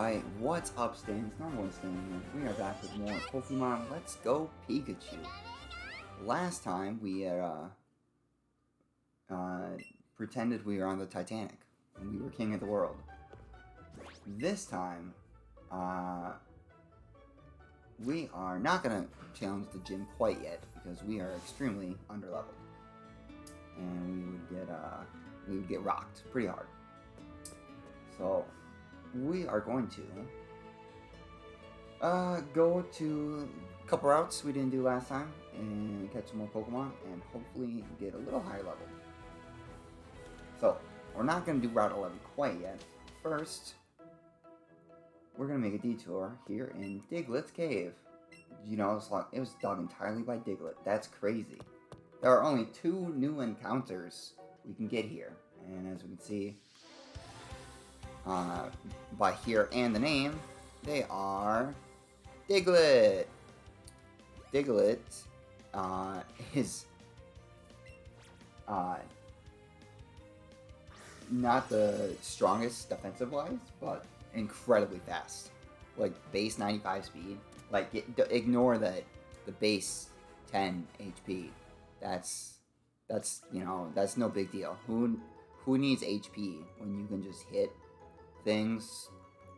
Alright, what's up, Stans? Normal Stan here. We are back with more Pokemon Let's Go Pikachu. Last time, we pretended we were on the Titanic, and we were king of the world. This time, we are not going to challenge the gym quite yet, because we are extremely underleveled. And we would get rocked pretty hard. So, we are going to go to a couple routes we didn't do last time and catch some more Pokemon and hopefully get a little higher level. So, we're not going to do Route 11 quite yet. First, we're going to make a detour here in Diglett's Cave. You know, it was dug entirely by Diglett. That's crazy. There are only 2 new encounters we can get here. And as we can see, by here and the name, they are Diglett. Diglett is not the strongest defensive-wise, but incredibly fast. Like base 95 speed. Like ignore the base 10 HP. That's you know, that's no big deal. Who needs HP when you can just hit things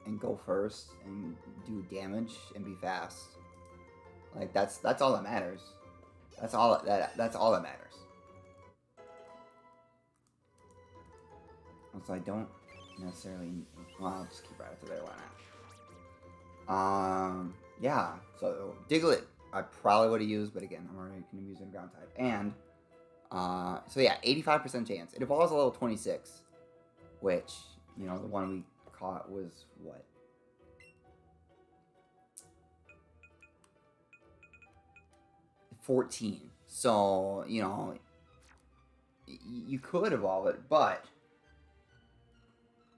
and go first and do damage and be fast? Like that's all that matters. That's all that matters. Also, I don't necessarily. Well, I'll just keep right up to there. Why not? Yeah. So Diglett, I probably would have used, but again, I'm already going to be using ground type. And so yeah, 85% chance. It evolves a level 26, which, you know, the one we caught was what? $14. So, you know, you could evolve it, but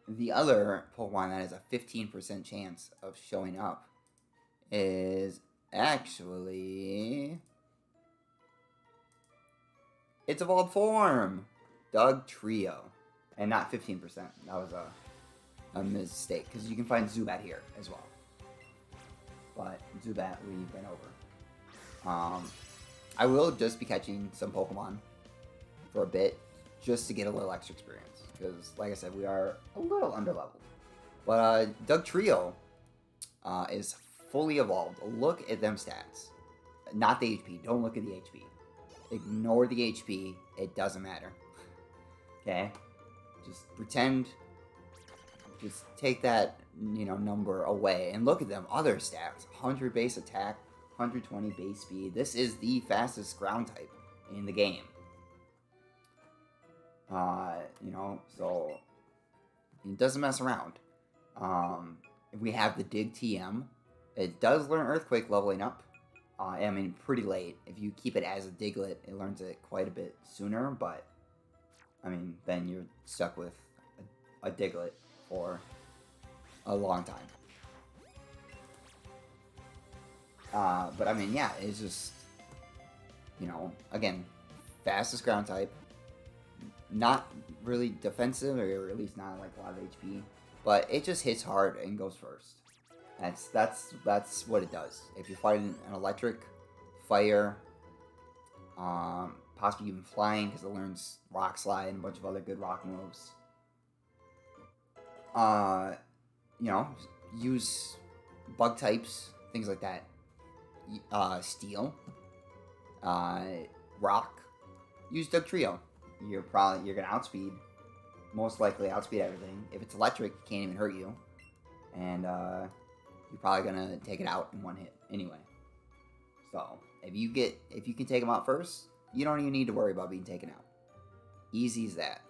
the other Pokemon that has a 15% chance of showing up is actually its evolved form, Doug Trio, and not 15%. That was a mistake, because you can find Zubat here as well. But Zubat we've been over. I will just be catching some Pokemon for a bit, just to get a little extra experience, because like I said, we are a little underleveled. But Doug Trio is fully evolved. Look at them stats, not the HP. Don't look at the HP. Ignore the HP. It doesn't matter. Okay, just pretend. Just take that, you know, number away and look at them other stats. 100 base attack, 120 base speed. This is the fastest ground type in the game. You know, so it doesn't mess around. We have the Dig TM. It does learn Earthquake leveling up. I mean, pretty late. If you keep it as a Diglett, it learns it quite a bit sooner, but I mean, then you're stuck with a Diglett for a long time. But I mean, yeah, it's just, you know, again, fastest ground type, not really defensive, or at least not like a lot of HP, but it just hits hard and goes first. That's what it does. If you're fighting an electric, fire, possibly even flying, because it learns Rock Slide and a bunch of other good rock moves. You know, use bug types, things like that. Steel, rock. Use Doug Trio. You're gonna outspeed, most likely outspeed everything. If it's electric, it can't even hurt you, and you're probably gonna take it out in one hit anyway. So if you can take them out first, you don't even need to worry about being taken out. Easy as that.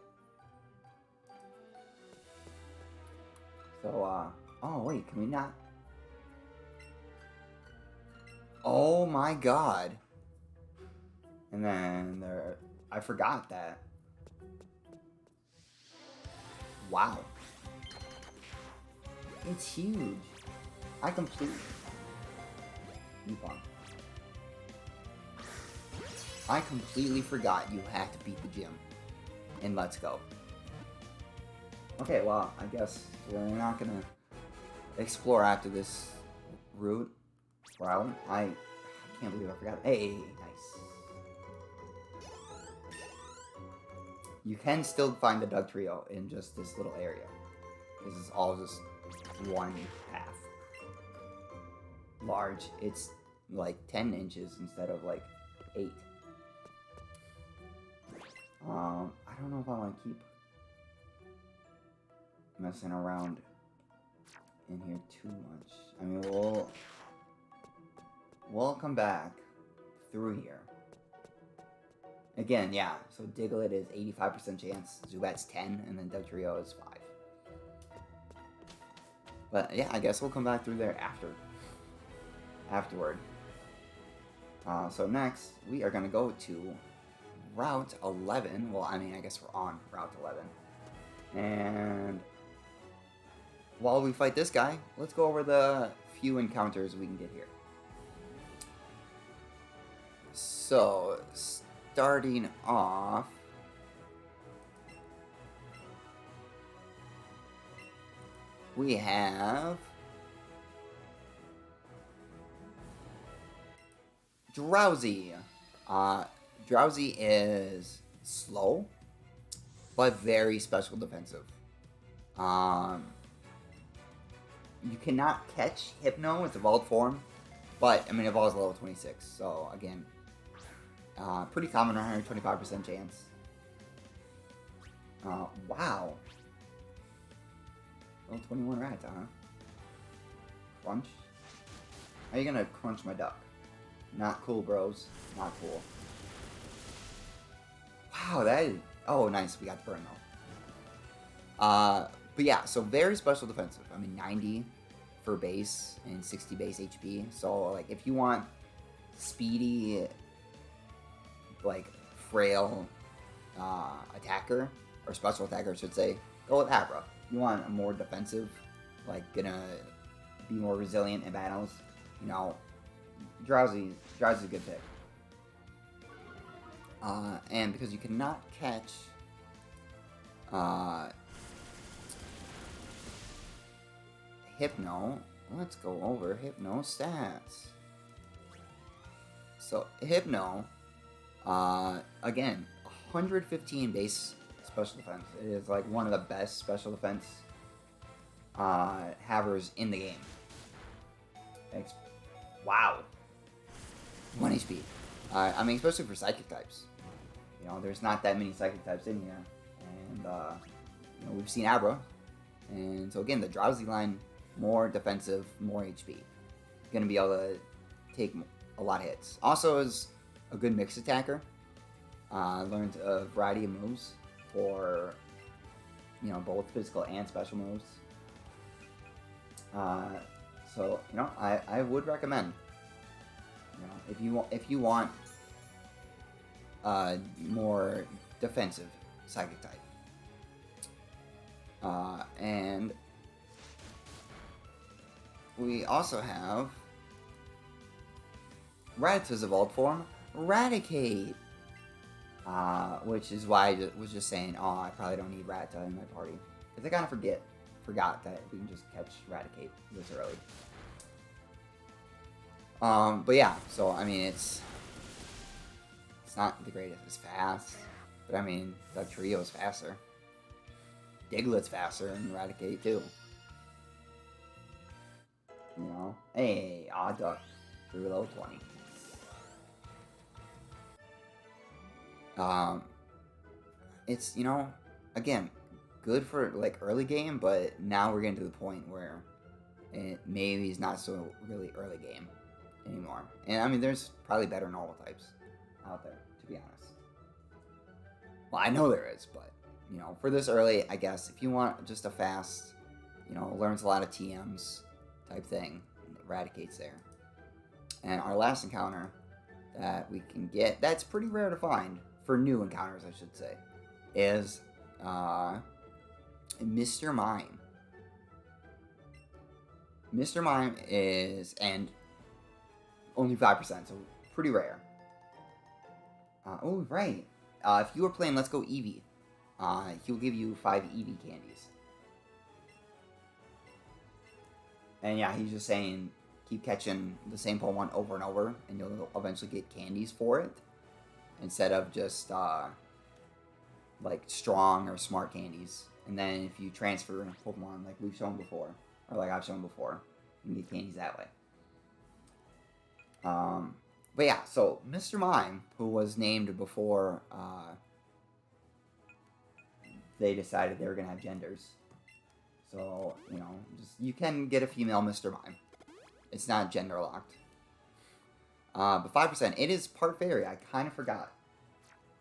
So, oh wait, can we not? Oh my god. And then I forgot that. Wow. It's huge. I completely... Move on. I completely forgot you have to beat the gym. And let's go. Okay, well, I guess we're not gonna explore after this route. Wow, I can't believe I forgot. Hey, nice. You can still find the Doug Trio in just this little area. This is all just one path. Large. It's like 10 inches instead of like 8. I don't know if I want to keep messing around in here too much. I mean, we'll come back through here. Again, yeah, so Diglett is 85% chance, Zubat's 10, and then Dugtrio is 5. But yeah, I guess we'll come back through there afterward. So next, we are going to go to Route 11. Well, I mean, I guess we're on Route 11. And while we fight this guy, let's go over the few encounters we can get here. So, starting off, we have Drowsy. Drowsy is slow, but very special defensive. You cannot catch Hypno, its evolved form, but, I mean, evolves level 26, so, again, pretty common, 125% chance. Wow. Level 21 rats, huh? Crunch? How are you gonna crunch my duck? Not cool, bros. Not cool. Wow, that is... Oh, nice. We got the burn, though. But yeah, so very special defensive. I mean, 90 for base and 60 base HP. So, like, if you want speedy, like, frail attacker, or special attacker, I should say, go with Abra. If you want a more defensive, like, gonna be more resilient in battles, you know, Drowsy's a good pick. And because you cannot catch Hypno, let's go over Hypno stats. So Hypno, again, 115 base special defense. It is like one of the best special defense havers in the game. Thanks. Wow. 1 HP. I mean, especially for psychic types. You know, there's not that many psychic types in here. And, you know, we've seen Abra. And so, again, the Drowsy line, more defensive, more HP. Gonna be able to take a lot of hits. Also is a good mixed attacker. Learns a variety of moves for, you know, both physical and special moves. So, you know, I would recommend, you know, if you want more defensive psychic type. And we also have Rattata's evolved form, Raticate. Which is why I was just saying, oh, I probably don't need Rattata in my party. Because I kind of forgot that we can just catch Raticate this early. But yeah, so, I mean, it's not the greatest. It's fast. But, I mean, the trio is faster. Diglett's faster, and Raticate, too. You know? Hey, duck. Through level 20. It's, you know, again, good for, like, early game, but now we're getting to the point where it maybe is not so really early game anymore. And, I mean, there's probably better normal types out there, to be honest. Well, I know there is, but, you know, for this early, I guess, if you want just a fast, you know, learns a lot of TMs type thing, Eradicate's there. And our last encounter that we can get, that's pretty rare to find, for new encounters, I should say, is Mr. Mime. Mr. Mime is, and only 5%, so pretty rare. Oh, right. If you were playing Let's Go Eevee, he'll give you 5 Eevee candies. And yeah, he's just saying keep catching the same Pokemon over and over, and you'll eventually get candies for it, instead of just like strong or smart candies. And then if you transfer Pokemon, like we've shown before, or like I've shown before, you can get candies that way. But yeah, so Mr. Mime, who was named before they decided they were gonna have genders. So, you know, just you can get a female Mr. Mime. It's not gender locked. But 5%, it is part fairy. I kind of forgot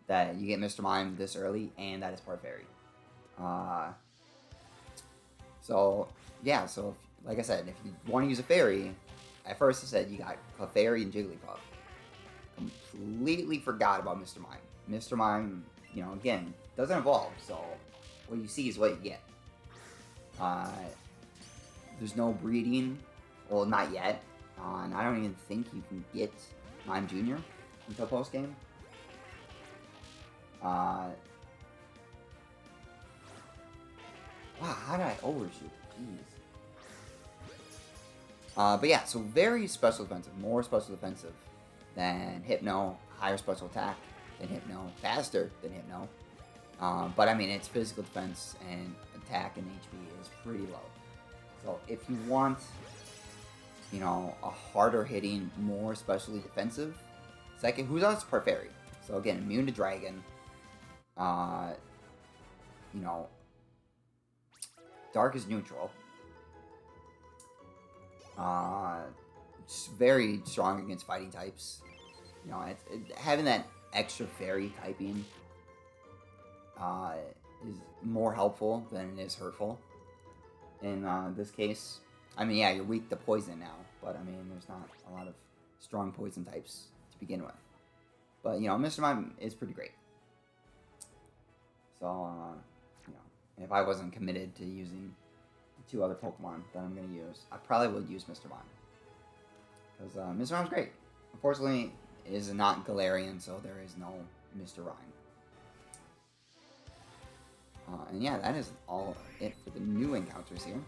that you get Mr. Mime this early, and that is part fairy. So, yeah, so if, like I said, if you want to use a fairy, at first I said you got Clefairy and Jigglypuff. Completely forgot about Mr. Mime. Mr. Mime, you know, again, doesn't evolve, so what you see is what you get. There's no breeding, well, not yet, and I don't even think you can get Mime Jr. until post-game. Wow, how did I overshoot? Jeez. But yeah, so very special defensive, more special defensive than Hypno, higher special attack than Hypno, faster than Hypno. But I mean, its physical defense and attack and HP is pretty low. So if you want, you know, a harder hitting, more specially defensive second, who's also part fairy. So again, immune to dragon. You know, dark is neutral. It's very strong against fighting types. You know, having that extra fairy typing is more helpful than it is hurtful. In this case, I mean, yeah, you're weak to poison now, but I mean, there's not a lot of strong poison types to begin with. But, you know, Mr. Mime is pretty great. So, you know, if I wasn't committed to using the 2 other Pokemon that I'm going to use, I probably would use Mr. Mime. Because Mr. Mime's great. Unfortunately, it is not Galarian, so there is no Mr. Rhyme. And yeah, that is all it for the new encounters here.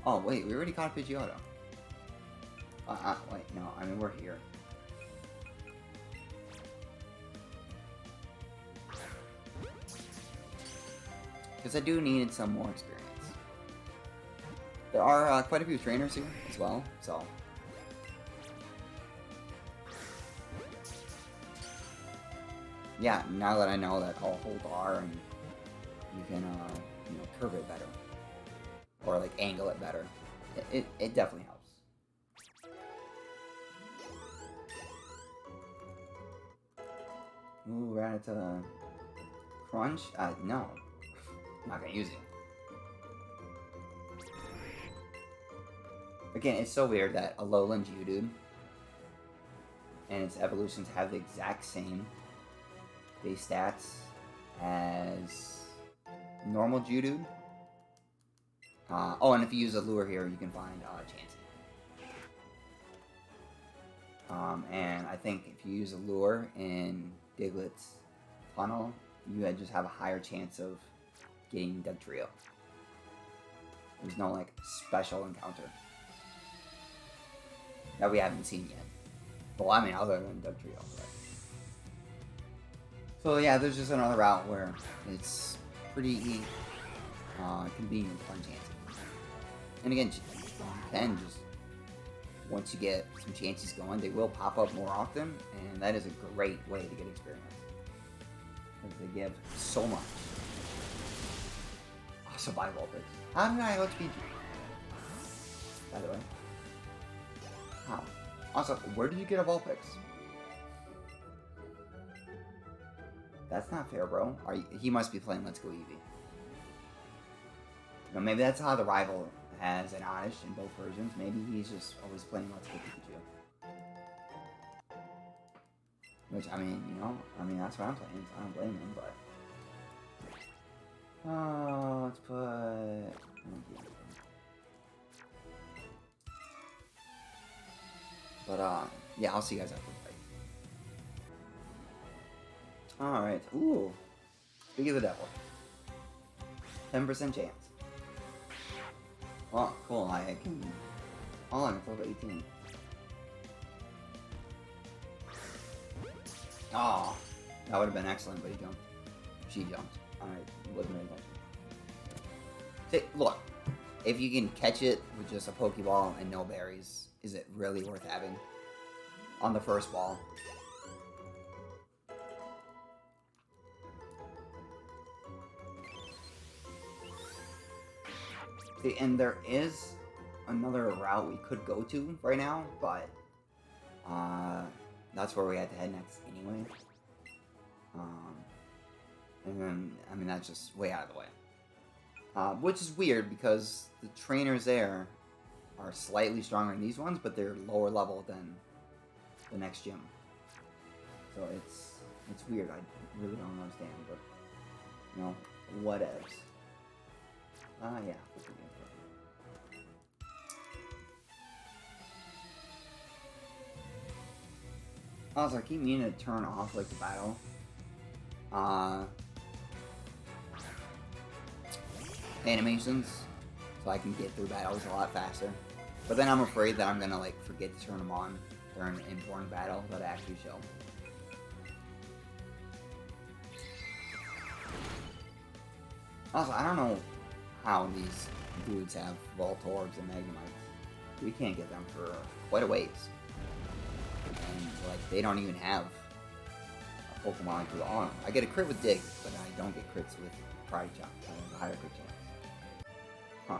Oh, wait, we already caught Pidgeotto. Wait, no, I mean, we're here. Because I do need some more experience. There are quite a few trainers here as well, so... yeah, now that I know that I'll hold R and you can, you know, curve it better. Or, like, angle it better. It definitely helps. Ooh, Rattata. Crunch? No. I'm not gonna use it. Again, it's so weird that a Lowland Geodude and its evolutions have the exact same base stats as normal Geodude. Oh, and if you use a lure here, you can find Chansey. And I think if you use a lure in Diglett's funnel, you just have a higher chance of getting Dugtrio. There's no, like, special encounter that we haven't seen yet. Well, I mean, other than Dugtrio. But... so, yeah, there's just another route where it's pretty convenient to find Chansey. And again, then just once you get some chances going, they will pop up more often, and that is a great way to get experience. Because they give so much. Also, buy Vulpix. How did I outspeed you? By the way. How? Also, where did you get a Vulpix? That's not fair, bro. He must be playing Let's Go Eevee. You know, maybe that's how the rival has an Oddish in both versions. Maybe he's just always playing Let's Go Pikachu. Which, I mean, you know, that's what I'm playing, so I don't blame him, but... oh, let's put... but, yeah, I'll see you guys after the fight. Alright, ooh. Speak of the devil. 10% chance. Oh, cool. I can... Oh, I'm level 18. Oh, that would have been excellent, but he jumped. She jumped. I wasn't paying attention. See, look. If you can catch it with just a Pokeball and no berries, is it really worth having? On the first ball. See, and there is another route we could go to right now, but that's where we had to head next anyway. And then, I mean, that's just way out of the way. Which is weird because the trainers there are slightly stronger than these ones, but they're lower level than the next gym. So it's weird. I really don't understand, but you know, whatevs. Yeah. Also, I keep meaning to turn off like the battle. Animations, so I can get through battles a lot faster. But then I'm afraid that I'm gonna like forget to turn them on during an important battle that I actually show. Also, I don't know how these dudes have Voltorbs and Magnemites. We can't get them for quite a ways. And like they don't even have a Pokemon to the arm. I get a crit with Dig, but I don't get crits with Karate Chop. A higher crit chance. Huh.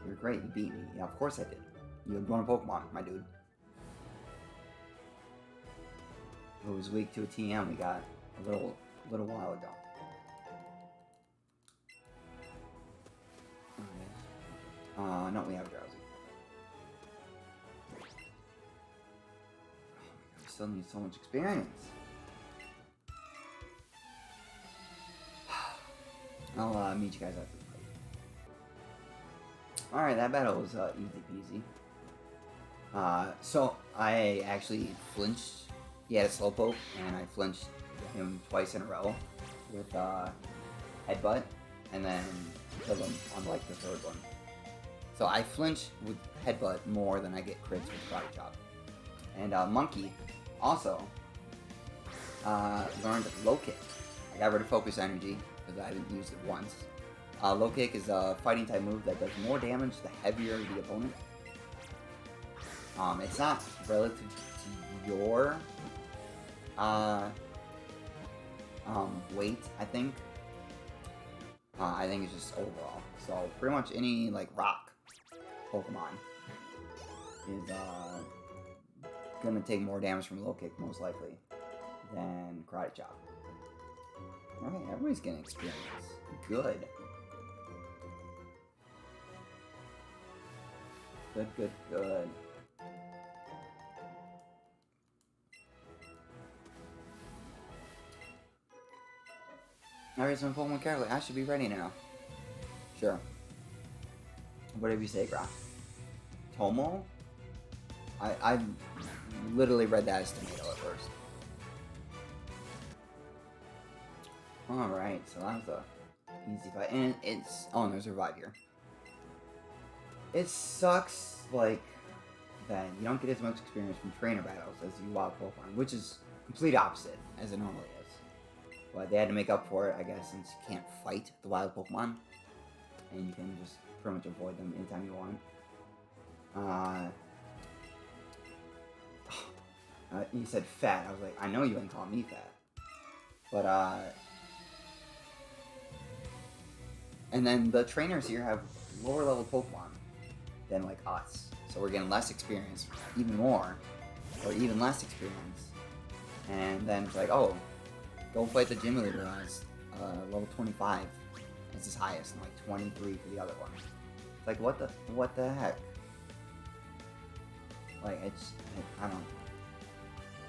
You're great, you beat me. Yeah, of course I did. You had one Pokemon, my dude. It was weak to a TM we got a little while ago. Okay. No, we have Drowsy. Oh my god, we still need so much experience. I'll meet you guys after the fight. Alright, that battle was easy peasy. So I actually flinched. He had a Slowpoke, and I flinched him twice in a row with Headbutt, and then killed him on like the third one. So I flinch with Headbutt more than I get crits with Karate Chop. And Monkey also learned Low Kick. I got rid of Focus Energy because I haven't used it once. Low Kick is a fighting type move that does more damage the heavier the opponent. It's not relative to your weight, I think. I think it's just overall. So pretty much any like rock Pokemon is gonna take more damage from Low Kick most likely than Karate Chop. Okay, everybody's getting experience. Good. Good. Alright, so I'm Pokemon carefully. I should be ready now. Sure. Whatever you say, Graf. Tomo? I literally read that as tomato at first. Alright, so that was a easy fight. And it's... Oh, and there's a revive here. It sucks, like, that you don't get as much experience from trainer battles as you wild Pokemon, which is complete opposite, as it normally is. But they had to make up for it, I guess, since you can't fight the wild Pokemon. And you can just pretty much avoid them anytime you want. You said fat. I was like, I know you ain't calling me fat. But, and then the trainers here have lower level Pokemon than, like, us. So we're getting less experience, even more, or even less experience. And then it's like, oh, go fight the gym leader as level 25 as his highest, and like 23 for the other one. It's like, what the heck? Like, I don't know.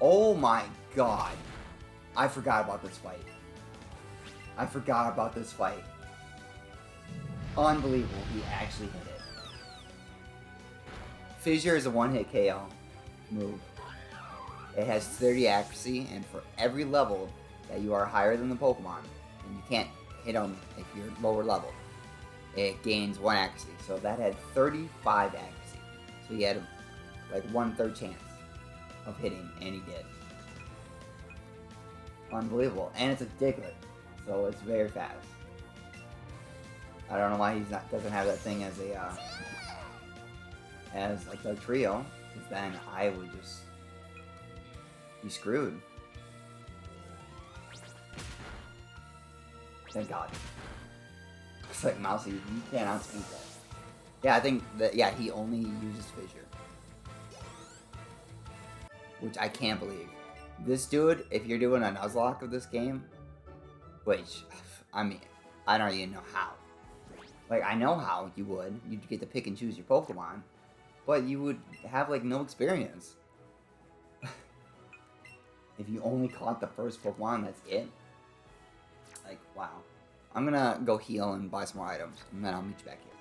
Oh my god. I forgot about this fight. Unbelievable, he actually hit it. Fissure is a one-hit KO move. It has 30 accuracy, and for every level that you are higher than the Pokemon, and you can't hit them if you're lower level, it gains 1 accuracy. So that had 35 accuracy. So he had like 1/3 chance of hitting, and he did. Unbelievable. And it's a Diglett, so it's very fast. I don't know why doesn't have that thing as a as like the trio, because then I would just be screwed. Thank God. It's like Mousy, you can't outspeed that. Yeah, I think that, yeah, he only uses Fissure. Which I can't believe. This dude, if you're doing a Nuzlocke of this game, which, I mean, I don't even know how. Like, I know how you would. You'd get to pick and choose your Pokemon. But you would have, like, no experience. If you only caught the first Pokemon, that's it. Like, wow. I'm gonna go heal and buy some more items, and then I'll meet you back here.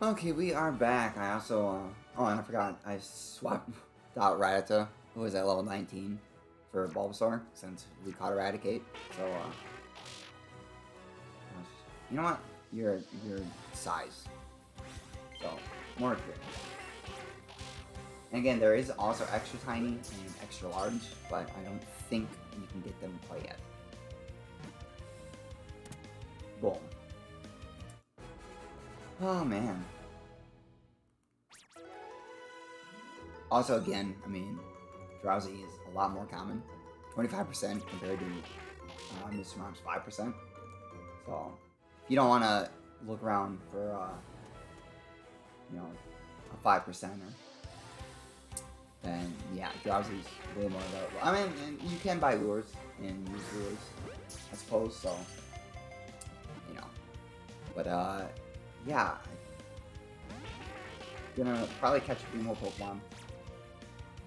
Okay, we are back. I also, oh, and I forgot, I swapped out Rattata, who was at level 19, for Bulbasaur, since we caught Eradicate. So, you know what? Your size. So, more experience. And again, there is also extra tiny and extra large, but I don't think you can get them quite yet. Boom. Oh, man. Also, again, I mean, Drowsy is a lot more common. 25% compared to Mr. Mom's 5%. So, if you don't want to look around for, you know, a 5%er, then, yeah, Drowsy's way more available. I mean, and you can buy lures and use lures, I suppose, so, you know. But, yeah. Gonna probably catch a few more Pokemon.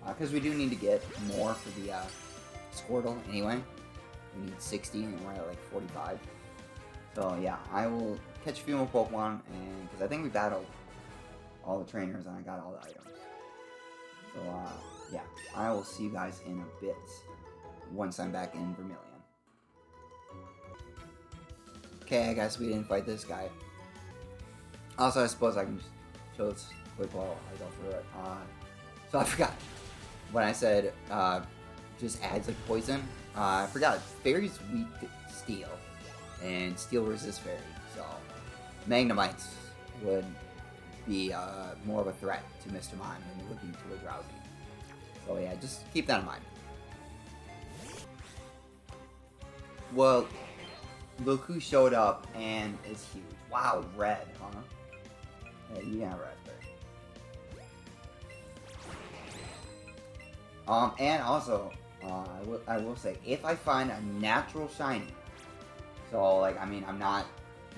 Because we do need to get more for the Squirtle anyway. We need 60 and we're at like 45. So yeah, I will catch a few more Pokemon, and because I think we battled all the trainers and I got all the items. So yeah, I will see you guys in a bit once I'm back in Vermilion. Okay, I guess we didn't fight this guy. Also, I suppose I can just show this quick while I go through it. So I forgot. When I said just adds like poison, I forgot. Fairy's weak to steel, and steel resists fairy, so Magnemites would be more of a threat to Mr. Mime than it would be to a Drowsy. So yeah, just keep that in mind. Well, look who showed up and is huge. Wow, red, huh? Yeah, you got raspberry. And also, I will say, if I find a natural shiny, so, like, I mean, I'm not,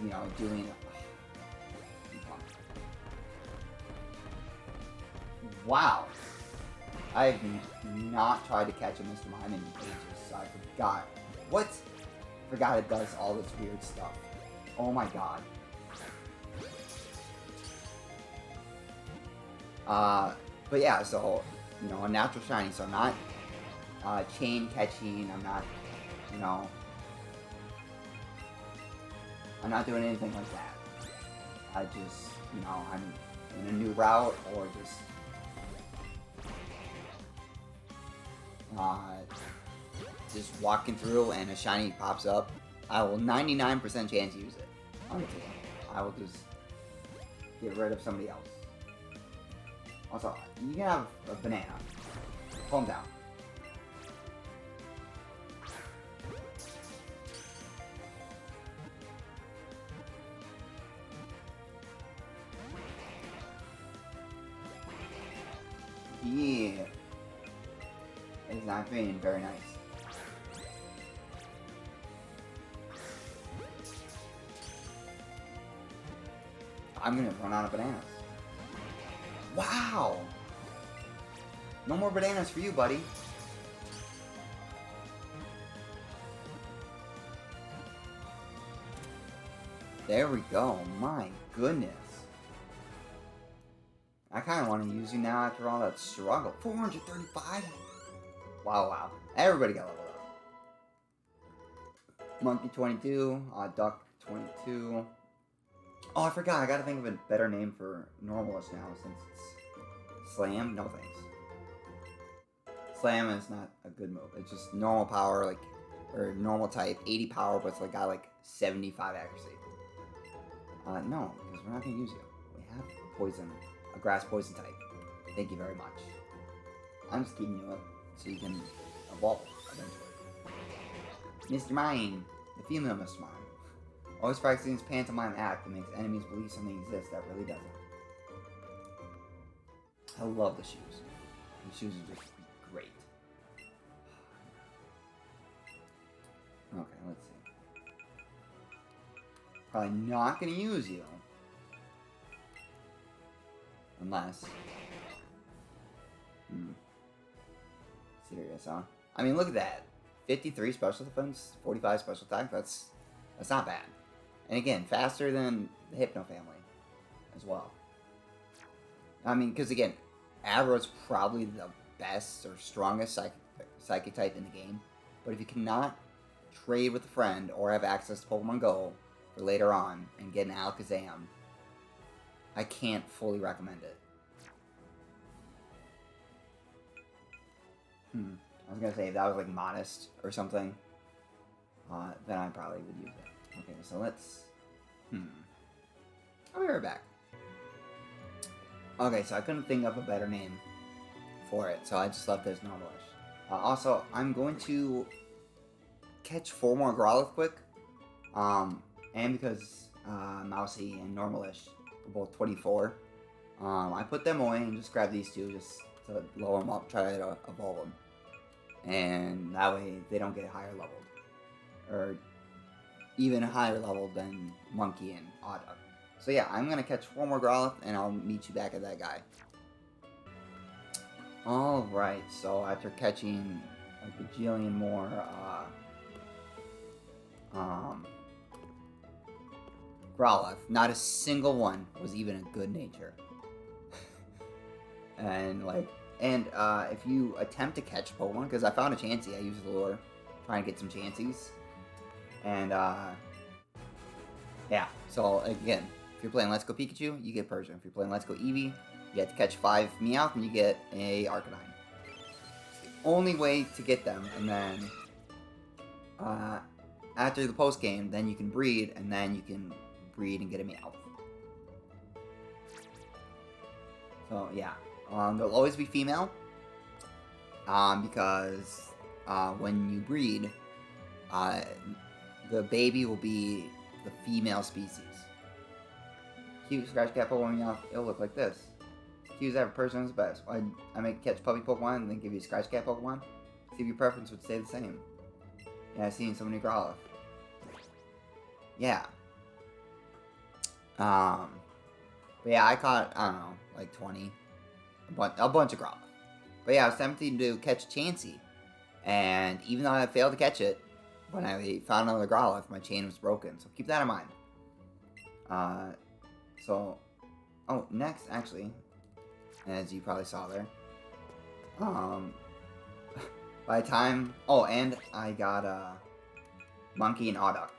you know, doing, wow, I have not tried to catch a Mr. Mime in ages, so I forgot, what? I forgot it does all this weird stuff. Oh my god. But yeah, so, you know, a natural shiny, so I'm not chain catching, I'm not, you know, I'm not doing anything like that. I just, you know, I'm in a new route, or just walking through and a shiny pops up. I will 99% chance use it on the team. I will just get rid of somebody else. Also, you can have a banana. Calm down. Yeah. It's not feeling very nice. I'm gonna run out of bananas. Wow! No more bananas for you, buddy. There we go. My goodness. I kind of want to use you now after all that struggle. 435? Wow, wow. Everybody got leveled up. Monkey 22, Duck 22. Oh, I forgot. I gotta think of a better name for Normalish now since it's Slam. No thanks. Slam is not a good move. It's just normal power, like, or normal type, 80 power, but it's like got like 75 accuracy. No, because we're not gonna use you. We have a poison, a grass poison type. Thank you very much. I'm just keeping you up so you can evolve eventually. Mr. Mime, the female Mr. Mime. Always practicing his pantomime act that makes enemies believe something exists that really doesn't. I love the shoes. The shoes are just great. Okay, let's see. Probably not gonna use you. Unless... Serious, huh? I mean, look at that. 53 special defense, 45 special attack. That's not bad. And again, faster than the Hypno family as well. I mean, because again, Agro's probably the best or strongest psychic type in the game. But if you cannot trade with a friend or have access to Pokemon Go for later on and get an Alakazam, I can't fully recommend it. I was gonna say if that was like Modest or something, then I probably would use it. Okay, so let's. I'll be right back. Okay, so I couldn't think of a better name for it, so I just left it as Normalish. Also, I'm going to catch 4 more Growlithe quick, and because Mousy and Normalish are both 24, I put them away and just grab these two just to lower them up, try to evolve them. And that way they don't get higher leveled. Or even higher leveled than Monkey and Oddduck. So yeah, I'm going to catch 4 more Growlithe and I'll meet you back at that guy. Alright, so after catching a bajillion more Growlithe, not a single one was even a good nature. And like, if you attempt to catch Pokemon, because I found a Chansey, I used the lure, trying to get some Chanseys. And yeah, so again, if you're playing Let's Go Pikachu, you get Persian. If you're playing Let's Go Eevee, you have to catch 5 Meowth and you get a Arcanine. It's the only way to get them, and then after the post game, then you can breed, and then you can breed and get a Meowth. So yeah, they'll always be female, because when you breed, the baby will be the female species. Cute Scratch Cat Pokemon Meowth, it'll look like this. Cute every person is best. I make catch puppy Pokemon and then give you a Scratch Cat Pokemon. See if your preference would stay the same. Yeah, I've seen so many Growlithe. Yeah. But yeah, I caught, I don't know, like 20. A bunch of Growlithe. But yeah, I was tempted to catch Chansey. And even though I failed to catch it, when I found another Growlithe, my chain was broken. So keep that in mind. Next, actually, as you probably saw there, by the time, and I got Monkey and Oddduck,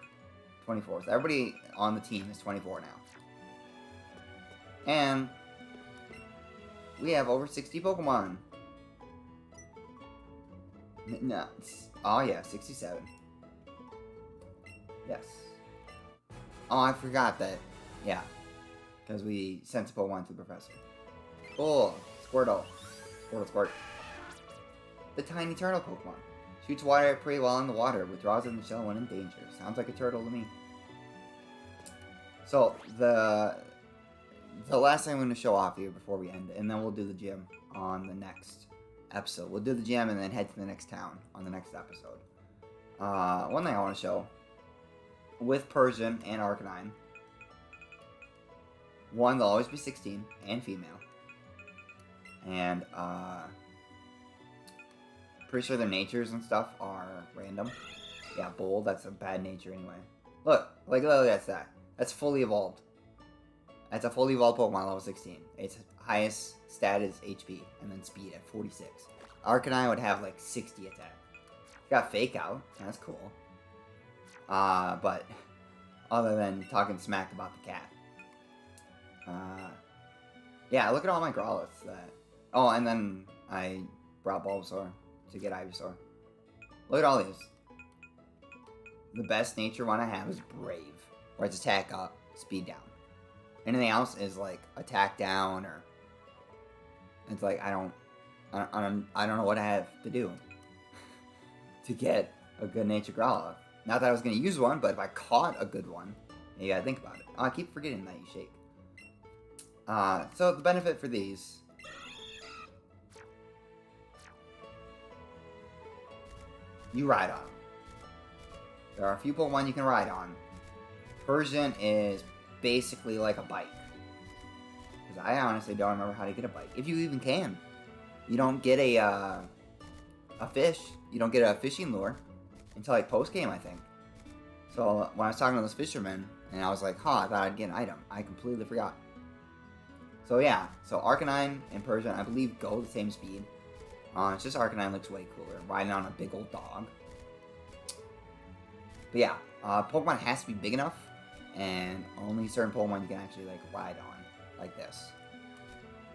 24. So everybody on the team is 24 now. And we have over 60 Pokemon. No, oh yeah, 67. Yes. Oh, I forgot that. Yeah. Because we sent a Pokemon to the professor. Cool. Squirtle. Squirtle. The tiny turtle Pokemon. Shoots water pretty well in the water, withdraws in the shell when in danger. Sounds like a turtle to me. So, the last thing I'm going to show off here before we end, and then we'll do the gym on the next episode. We'll do the gym and then head to the next town on the next episode. One thing I want to show, with Persian and Arcanine, one, they'll always be 16 and female. And, pretty sure their natures and stuff are random. Yeah, bold, that's a bad nature anyway. Look, that's that. That's fully evolved. That's a fully evolved Pokemon level 16. Its highest stat is HP, and then speed at 46. Arcanine would have like 60 attack. Got Fake Out, that's cool. But other than talking smack about the cat, Yeah, look at all my Growliths that... Oh, and then I brought Bulbasaur to get Ivysaur. Look at all these. The best nature one I have is Brave, where it's attack up, speed down. Anything else is like attack down, or it's like I don't know what I have to do to get a good nature Growlithe. Not that I was gonna use one, but if I caught a good one, you gotta think about it. Oh, I keep forgetting that you shake. So the benefit for these. You ride on them. There are a few Pokemon you can ride on. Persian is basically like a bike. Because I honestly don't remember how to get a bike. If you even can. You don't get a fish. You don't get a fishing lure until like post-game, I think. So when I was talking to those fishermen, and I was like, huh, I thought I'd get an item. I completely forgot. So yeah, so Arcanine and Persian, I believe, go the same speed. It's just Arcanine looks way cooler, riding on a big old dog. But yeah, Pokemon has to be big enough, and only certain Pokemon you can actually like ride on, like this.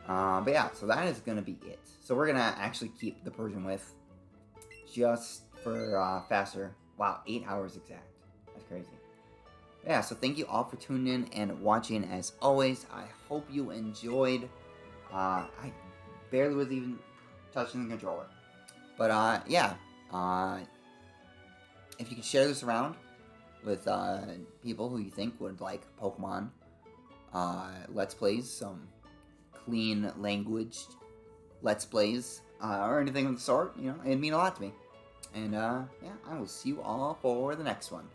But yeah, so that is gonna be it. So we're gonna actually keep the Persian with, just for faster. Wow, 8 hours exact. That's crazy. Yeah, so thank you all for tuning in and watching. As always, I hope you enjoyed. I barely was even touching the controller. But yeah, if you could share this around with people who you think would like Pokemon Let's Plays, some clean language Let's Plays, or anything of the sort, you know, it'd mean a lot to me. And yeah, I will see you all for the next one.